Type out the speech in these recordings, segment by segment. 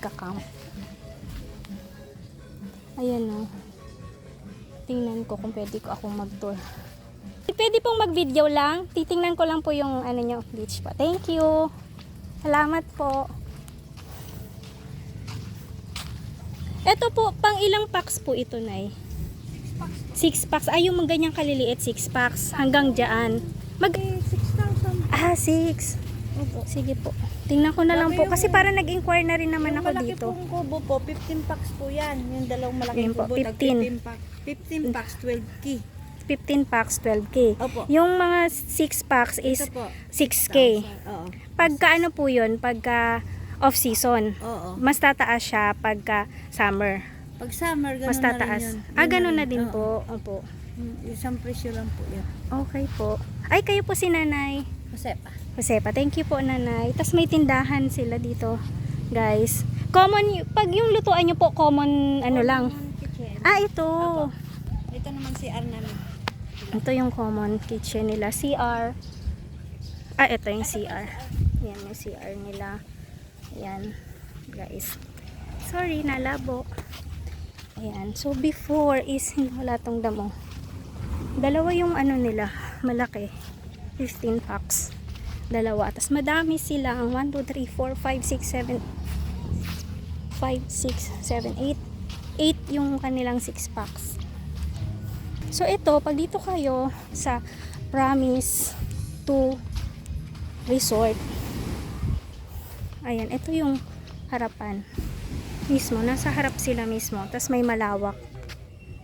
nagka-camp. Ayan o. Tingnan ko kung pwede ko akong mag-tour. Pwede pong mag-video lang. Titingnan ko lang po yung ano nyo, beach pa. Thank you. Salamat po. Ito po, pang ilang packs po ito, Nay? 6 packs. Ay, yung ganyang kaliliit, 6 packs. Hanggang dyan. 6,000. Ah, 6. Opo. Sige po. Tingnan ko na lang po. Kasi para nag-inquire na rin naman ako dito. Yung malaki pong kubo po, 15 packs po yan. Yung dalawang malaking Yan po, kubo, 15. 15 packs, 12K. 15 packs, 12K. Opo. Yung mga 6 packs is Ito po, 6K. Oo. Pagka ano po yun, pagka off-season. Oo. Mas tataas siya pagka summer. Pag summer, ganun Mas na rin tataas. yun. Ah, ganun na din Oo. po. Opo. Isang presyo lang po yan. Okay po. Ay, kayo po si Nanay. Josepa. Josepa, thank you po, Nanay. Tapos may tindahan sila dito, guys. Common, pag yung lutuan nyo po, common ano lang. Kitchen. Ah, ito. Opo. Ito naman si namin. Ito yung common kitchen nila. CR. Ah, ito yung CR. Yan, yung CR nila. Ayan, guys. Sorry, nalabo. Ayan. So, before is, wala tong damo. Dalawa yung ano nila, malaki. 15 packs. Dalawa. Tapos madami sila. Ang 1, 2, 3, 4, 5, 6, 7, 5, 6, 7, 8. 8 yung kanilang 6 packs. So, ito, pag dito kayo sa Promise 2 Resort, ayan, ito yung harapan. Mismo, nasa harap sila mismo. Tapos may malawak.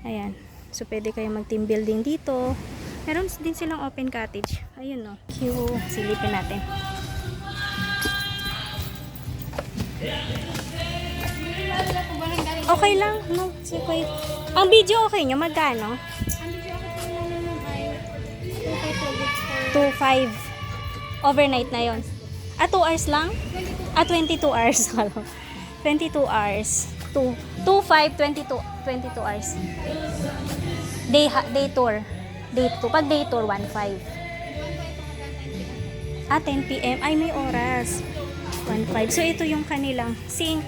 Ayan. So, pwede kayo mag-team building dito. Meron din silang open cottage. Ayun, no. Cute. Silipin natin. Okay lang, no? Sige. Ang video okay nyo, magkano? 2.5. Overnight na yon. 2 hours lang? 22 hours. 22 hours. 2.5, 22 hours. Day tour. Day 2. Pag day tour, 1.5. 10 p.m. Ay, may oras. 1.5. So, ito yung kanilang sink.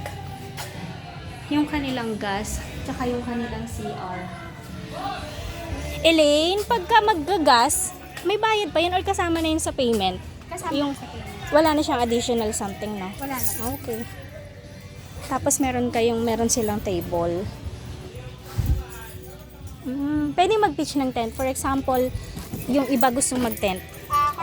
Yung kanilang gas. Tsaka yung kanilang CR. Elaine, pagka maggagas, may bayad pa yun or kasama na yun sa payment? Kasama Yung, sa payment. wala na siyang additional something, no? Wala na. Okay. Tapos meron silang table. Pwede mag-pitch ng tent. For example, yung iba gustong mag-tent.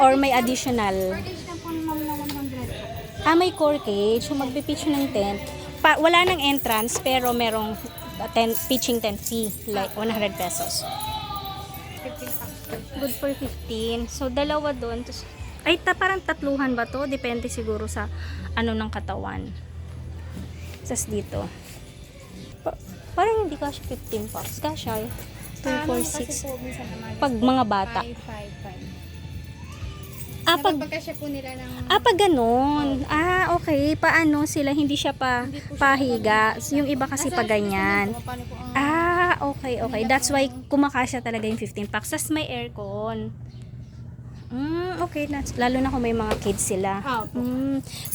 Or may additional. Cottage na po naman na 100 po. May core cage. So mag-pitch ng tent. Wala nang entrance, pero merong pitching tent fee. Like 100 pesos. 15 packs. Good for 15. So dalawa doon. Parang tatluhan ba to? Depende siguro sa ano ng katawan. Tapos dito. Parang hindi kasya 15 packs. Kasya 2, 4, 6. Pag mga bata. 5. Pag Pagkasya po nila ng... pag ganun. Okay. Paano sila hindi siya pahiga. So, yung iba kasi pa ganyan. Paano po ang... Okay. That's why kumakasya talaga yung 15 packs. Tapos may aircon. Okay. Lalo na kung may mga kids sila.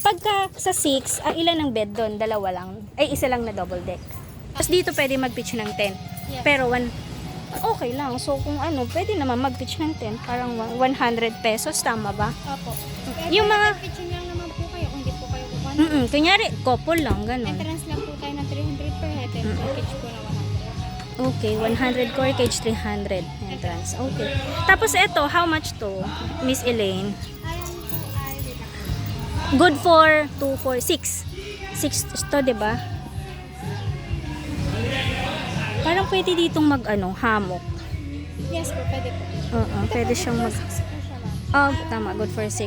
Pagka sa 6, ilan ang bed doon? Dalawa lang. Isa lang na double deck. Tapos dito pwede mag-pitch ng tent. Yes. Pero okay lang. So kung pwede naman mag-pitch ng tent. Parang 100 pesos. Tama ba? Opo. Yung mga... Kitchen lang naman po kayo kung hindi po kayo kukuha. Kunyari, couple lang. Ganun. Entrance lang po tayo ng 300 per head. And pitch po na 100. Okay, 100 core cage, 300 entrance. Okay. Tapos ito, how much to, Miss Elaine? Ayan po ay... Good for 2, 4, 6. 6 to, diba? Parang pwede ditong hammock. Yes po, pwede po. Pwede siyang mag... 6 po siya lang. Tama, good for 6.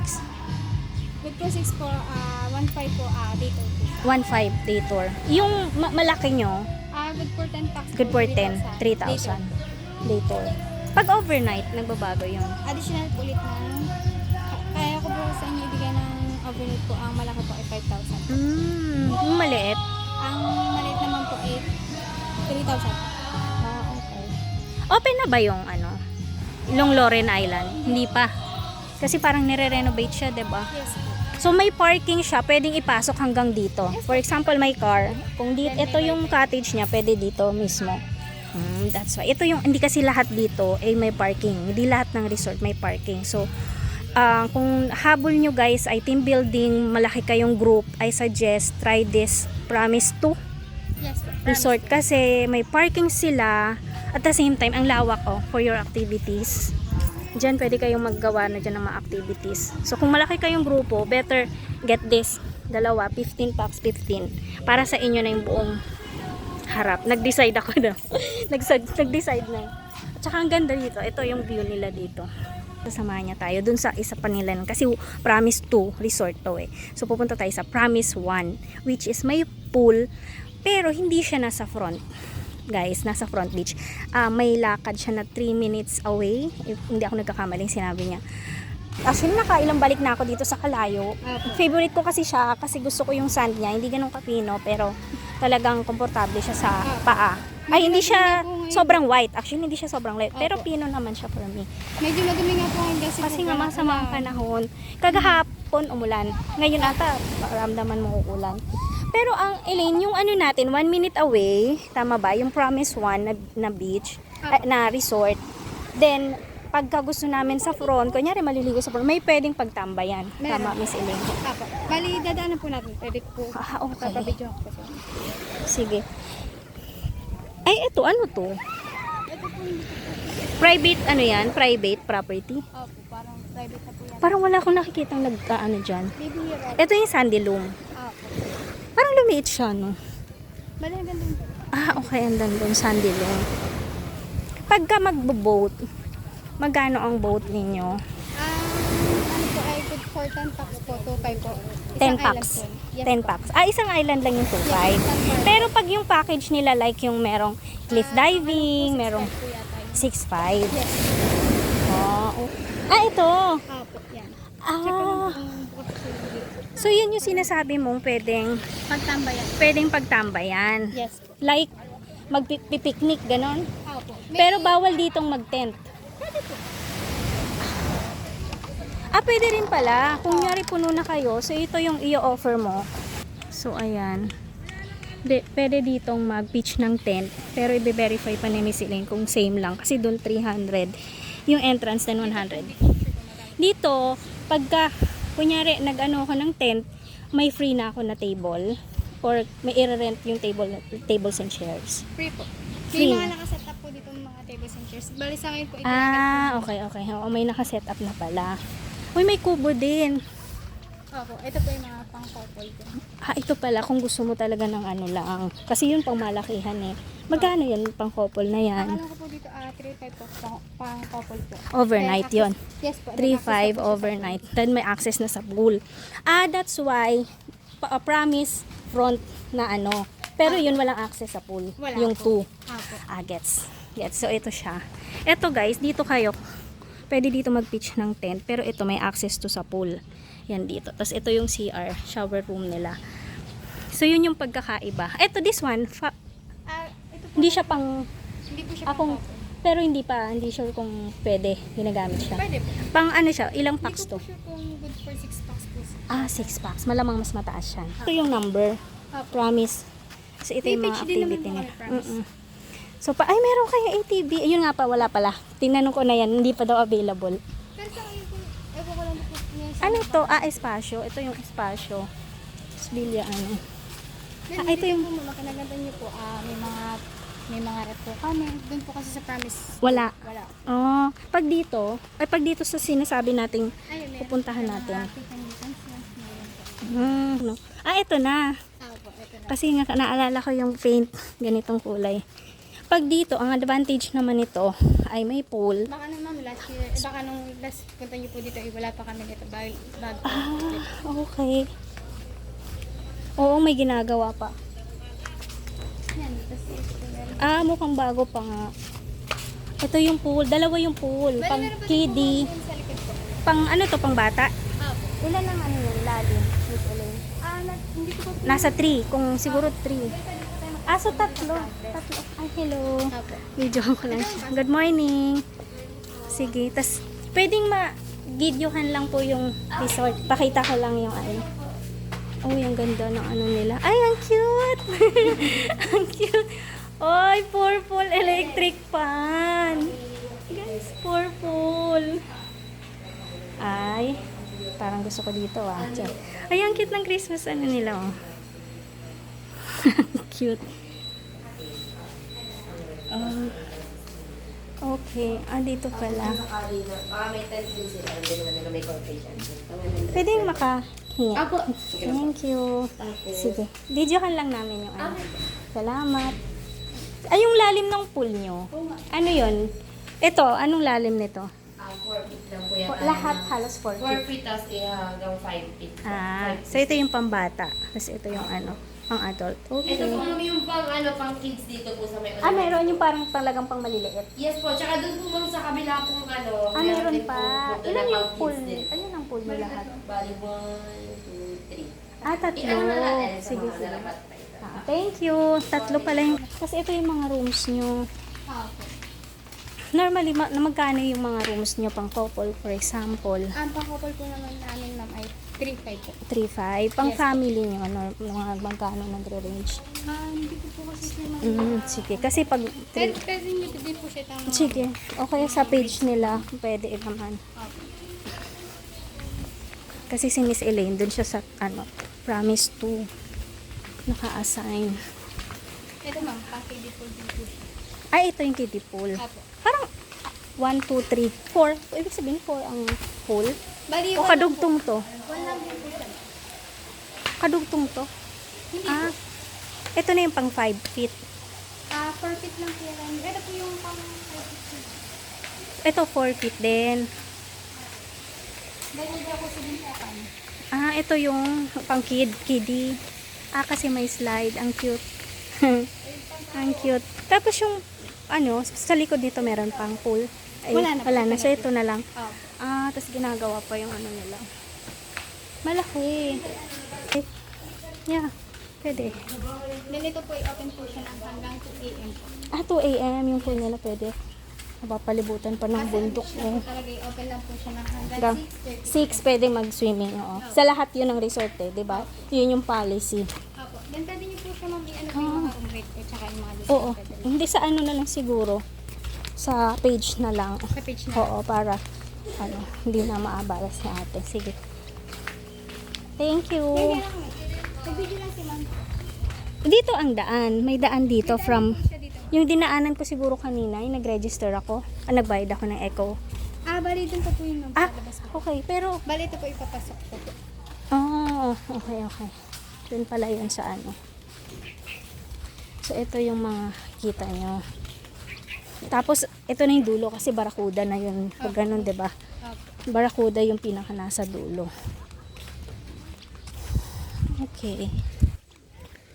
Good for 6 po, 1.5 po, dito po. 1.5 day tour. Yung malaki nyo, Good for 10 packs. good for 10, 3,000 day tour. Pag overnight, nagbabago yun. Additional po ulit na, kaya ko po sa inyo ibigay ng overnight po, ang malaki po ay 5,000. Yung maliit. Ang maliit naman po ay 3,000. Okay. Open na ba yung yung Loren Island? Hindi pa. Kasi parang nire-renovate siya, 'di ba? Yes po. So may parking siya, pwedeng ipasok hanggang dito. For example, may car. Kung ito yung cottage niya, pwede dito mismo. That's why. Ito yung, hindi kasi lahat dito ay may parking. Hindi lahat ng resort may parking. So, kung habol nyo guys ay team building, malaki kayong group, I suggest try this Promise 2 Yes, po. resort kasi may parking sila at the same time ang lawak for your activities. Diyan pwede kayong maggawa na dyan ng mga activities. So kung malaki kayong grupo, better get this. Dalawa, 15 packs, 15. Para sa inyo na yung buong harap. Nag-decide ako na. Nag-decide na. At saka ang ganda dito. Ito yung view nila dito. Sasamahan niya tayo dun sa isa pa nila. Kasi Promise 2 resort to eh. So pupunta tayo sa Promise 1 which is may pool pero hindi siya nasa front. Guys, nasa front beach. May lakad siya na 3 minutes away. If hindi ako nagkakamaling sinabi niya. Actually, nakailang balik na ako dito sa Kalayo. Favorite ko kasi siya kasi gusto ko yung sand niya. Hindi ganun kapino pero talagang komportable siya sa paa. Ay, hindi siya sobrang white. Actually, hindi siya sobrang light. Pero pino naman siya for me. Medyo madumi nga po ngayon Kasi nga masama ang panahon. Kagahapon umulan. Ngayon ata, ramdaman mo uulan. Pero ang Elaine, yung ano natin, 1 minute away, tama ba? Yung Promise 1 na beach, na resort. Then, pagka gusto namin sa front, kunyari maliligo sa front, may pwedeng pagtambayan. Meron. Tama, Miss Elaine. Apo. Bali, dadaanan po natin. Pwede po. Okay. Papabidyo ako po. Sige. Ay, ito, ano to? Ito po hindi po. Private, ano yan? Private property? Opo, parang private na po yan. Parang wala akong nakikitang nagkaano dyan. Bibihira. Ito yung Sandy Loom. Opo. Parang lumiit siya, no? Bali, ang ganda po. Okay, andan doon, Sandy Loom. Pagka magbo-boat, magkano ang boat ninyo? Ano po ay good for 10 packs po, 2.5 po. 10 packs. 10 packs. Isang island lang yung 2.5. Pero pag yung package nila, like yung merong cliff diving, merong 6.5. Yes. Ito. Opo, yan. Ah, so yun yung sinasabi mong Pagtambayan. pwedeng pagtambayan. Yes po. Like, magpipiknik, ganon. Opo. Pero bawal ditong mag-tent. Pwede rin pala. Kung nyari puno na kayo, so ito yung i-offer mo. So, ayan. Pwede ditong mag-pitch ng tent. Pero i-verify pa ni Miss Elaine kung same lang. Kasi doon 300. Yung entrance din 100. Dito, pagka, kunyari, nag-ano ako ng tent, may free na ako na table. Or may i-rent yung tables and chairs. Free po. Free. May mga nakaset up po dito ng mga tables and chairs. Bali sa ngayon po ito. Okay. Oo, may nakaset up na pala. Uy, may kubo din. Opo, ito po yung mga pang-couple po. Ito pala kung gusto mo talaga ng ano lang. Kasi yun pang malakihan eh. Magkano yun pang couple na yan? Akala ko po dito 3.5 po pang-couple po. Overnight Then, yun. Yes po. 3.5 overnight. Then may access na sa pool. That's why promise front na ano. Pero yun walang access sa pool. Wala Yung po. 2. Gets. So ito siya. Ito guys, dito kayo. Pwede dito mag-pitch ng tent. Pero ito may access to sa pool. Yan dito. Tapos ito yung CR, shower room nila. So yun yung pagkakaiba. Ito, this one, Ito po, hindi siya pang, hindi po siya akong, pang-couple. pero hindi sure kung pwede, ginagamit siya. Pwede po. Pang ano siya, ilang packs Hindi ko to? po sure kung good for 6 packs po. 6 packs. Malamang mas mataas siya. Ito yung number. Opo. Promise. So ito yung May mga pitch din naman activity po niya. kami, promise. So, meron kaya ATV. Ayun nga pa, wala pala. Tinanong ko na yan, hindi pa daw available. Pero sa ngayon po, ewan ko lang po niya sa Ano to? Espasyo. Ito yung espasyo. Bilya, ano. ito yung po, makinaganda niyo po, may mga rep po kami. Doon po kasi sa promise. Wala. Wala. Pag dito sa sinasabi nating Ayun, meron. pupuntahan natin. Kitang distance na. Meron po. Ito na. Po, ito na. Kasi nga naalala ko yung paint, ganitong kulay. Pag dito, ang advantage naman nito ay may pool. Baka naman last year, baka nung last punta niyo po dito, wala pa kami dito. Bago. Okay. Oo, may ginagawa pa. Yan, tapos ito meron. Mukhang bago pa nga. Ito yung pool. Dalawa yung pool. Bali, Pang meron pa din po kiddie. yun sa likod po. Pang ano to, pang bata? Opo. Ilan ang ano yung lalim? Miss Elaine? Hindi ko po. Nasa 3. Kung siguro 3. So tatlo. Ay, hello. Opo. Video ko lang siya. Good morning. Sige. Tas, pwedeng videohan lang po yung resort. Pakita ko lang yung ano. Oh, yung ganda ng ano nila. Ay, ang cute! Ang cute! Oy, purple electric fan! Guys, purple! Ay, parang gusto ko dito ah. Diyan. Ay, ang cute ng Christmas ano nila oh. Cute. Okay. Ah, dito pala. May tent din sila. Hindi naman nila may confession. Pwede yung makahinga. Apo. Thank you. Sige. Videohan lang namin yung ano. Salamat. Ay, yung lalim ng pool nyo. Ano yun? Ito, anong lalim nito? 4 feet lang po yan. Lahat halos 4 4 feet. feet tas hanggang 5 feet. Ah, so ito yung pambata. Tapos ito yung ano, pang adult. Okay. Ito po ma'am yung pang kids dito po sa may Ah, meron yung parang talagang pang maliliit. Yes po, tsaka doon po ma'am sa kabila pong ano. Ah, meron din pa. po doon Ilan na yung pang pool? kids din. Ayun ang pool mo lahat. Bali 1, 2, 3. Ah, tatlo. Ano na natin sa Sige, mga sige. nalapat pa ito. Ah, thank you. Tatlo pala yung... Kasi ito yung mga rooms nyo. Opo. Normally, na magkano yung mga rooms nyo pang couple, for example? Ang pang-couple po naman namin, ma'am, ay 3-5 po. 3-5. Pang Yes. family nyo, mga magkano nagre-range? Hindi ko po kasi sila Sige, kasi pag... Pwede nyo din po siya tama. Sige, okay sa page nila, pwede naman. Opo. Kasi si Miss Elaine, dun siya sa, ano, promise to naka-assign. Ito ma'am, package po din po siya. Ay, ito yung kiddie pool. Opo. Parang 1, 2, 3, 4. Ibig sabihin 4 ang pool. Bali, O kadugtong to? One lang din po siya. Kadugtong to? Hindi Ah, po. ito na yung pang 5 feet. 4 feet lang po yan. Ito po yung pang 5 feet. Ito 4 feet din. Bali, hindi ako sa bintakan. Ah, ito yung pang kiddie. Ah, kasi may slide. Ang cute. Ang cute. Tapos yung, ano, sa likod nito meron pang pool. Ay, Wala na po. Wala na. So, ito na lang. Opo. Ah, tapos ginagawa pa yung ano nila. Malaki. Eh, yeah, pwede. Then ito po, i-open po siya ng hanggang 2 a.m. po. Ah, 2 a.m. yung pool nila pwede. Mapapalibutan pa ng bundok. Siya po talaga, i-open lang po siya ng Hanggang hanggang 6:30. 6 pwede mag-swimming. Oo. Sa lahat yun ng resort eh, di ba? Yun yung policy. Opo. Then pwede niyo po siya ano po yung mga room rate po, tsaka yung mga Oo. discount. Hindi sa ano na lang siguro. Sa page na lang. Sa page na. Oo, para ano, hindi na maabala si ate. Sige. Thank you. Kaya lang, nag-video lang si ma'am. Dito ang daan. May daan dito from... Siya dito. Yung dinaanan ko siguro kanina, yung nag-register ako. Ah, nagbayad ako ng echo. Bali dun pa po yun ma'am. Ah, Sa labas po. okay. Pero... Bali ito po ipapasok po. Oh, okay, okay. Dun pala yun sa ano. So, ito yung mga kita nyo. Tapos, ito na yung dulo kasi Barracuda na yun. Pag ganun, diba? Opo. Barracuda yung pinaka nasa dulo. Okay.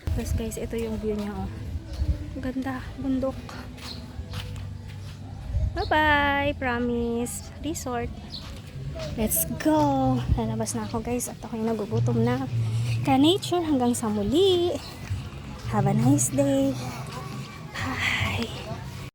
Tapos guys, ito yung view niya, oh. Ganda, bundok. Bye-bye, promise. Resort. Let's go. Lalabas na ako guys at ako'y nagugutom na. Ka-nature hanggang sa muli. Have a nice day.